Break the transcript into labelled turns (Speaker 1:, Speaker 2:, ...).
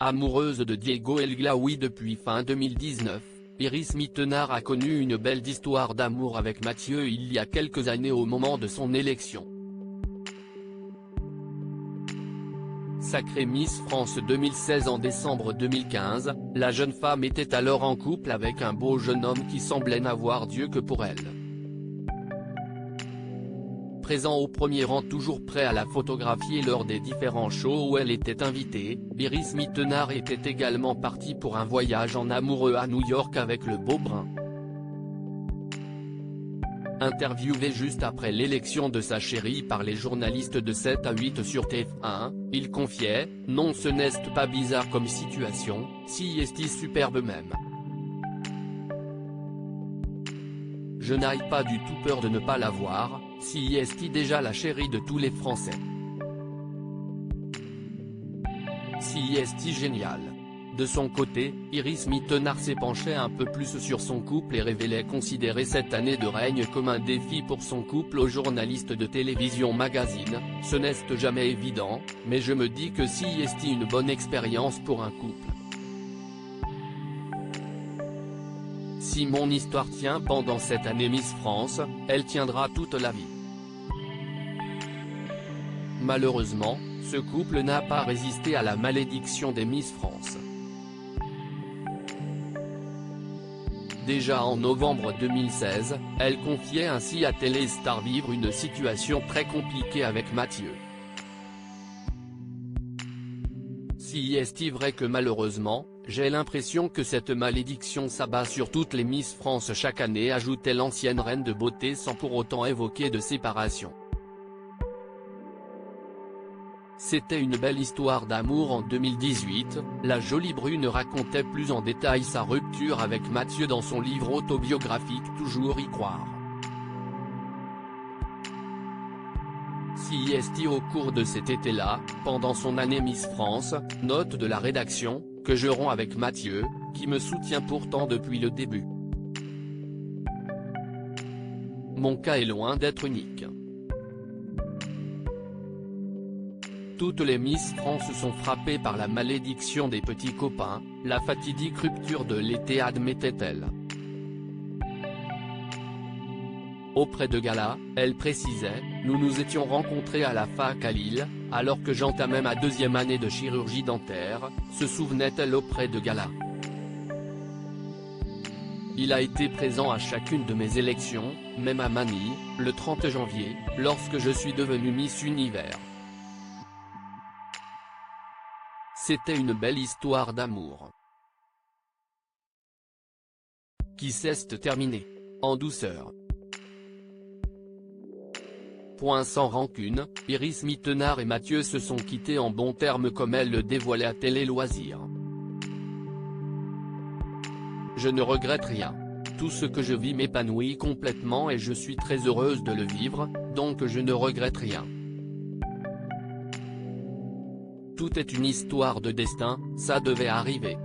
Speaker 1: Amoureuse de Diego Elglaoui depuis fin 2019, Iris Mittenard a connu une belle histoire d'amour avec Mathieu il y a quelques années au moment de son élection. Sacrée Miss France 2016 en décembre 2015, la jeune femme était alors en couple avec un beau jeune homme qui semblait n'avoir Dieu que pour elle. Présent au premier rang, toujours prêt à la photographier lors des différents shows où elle était invitée, Iris Mittenard était également partie pour un voyage en amoureux à New York avec le beau brun. Interviewé juste après l'élection de sa chérie par les journalistes de 7 à 8 sur TF1, il confiait « Non, ce n'est pas bizarre comme situation, si est superbe même. Je n'ai pas du tout peur de ne pas la voir, si est déjà la chérie de tous les Français. Si est génial ». De son côté, Iris Mittenard s'est penchée un peu plus sur son couple et révélait considérer cette année de règne comme un défi pour son couple au journaliste de télévision Magazine. « Ce n'est jamais évident, mais je me dis que si est une bonne expérience pour un couple. Si mon histoire tient pendant cette année Miss France, elle tiendra toute la vie. » Malheureusement, ce couple n'a pas résisté à la malédiction des Miss France. Déjà en novembre 2016, elle confiait ainsi à Téléstar vivre une situation très compliquée avec Mathieu. Si est vrai que malheureusement, j'ai l'impression que cette malédiction s'abat sur toutes les Miss France chaque année, ajoutait l'ancienne reine de beauté sans pour autant évoquer de séparation. C'était une belle histoire d'amour en 2018, la jolie brune racontait plus en détail sa rupture avec Mathieu dans son livre autobiographique Toujours y croire. Si est au cours de cet été-là, pendant son année Miss France, note de la rédaction, que je romps avec Mathieu, qui me soutient pourtant depuis le début. Mon cas est loin d'être unique. Toutes les Miss France sont frappées par la malédiction des petits copains, la fatidique rupture de l'été, admettait-elle. Auprès de Gala, elle précisait « Nous nous étions rencontrés à la fac à Lille, alors que j'entamais ma deuxième année de chirurgie dentaire », se souvenait-elle auprès de Gala. Il a été présent à chacune de mes élections, même à Manille, le 30 janvier, lorsque je suis devenue Miss Univers. C'était une belle histoire d'amour qui s'est terminée en douceur. Point sans rancune, Iris Mittenard et Mathieu se sont quittés en bons termes comme elle le dévoilait à Télé Loisirs. Je ne regrette rien. Tout ce que je vis m'épanouit complètement et je suis très heureuse de le vivre, donc je ne regrette rien. Tout est une histoire de destin, ça devait arriver.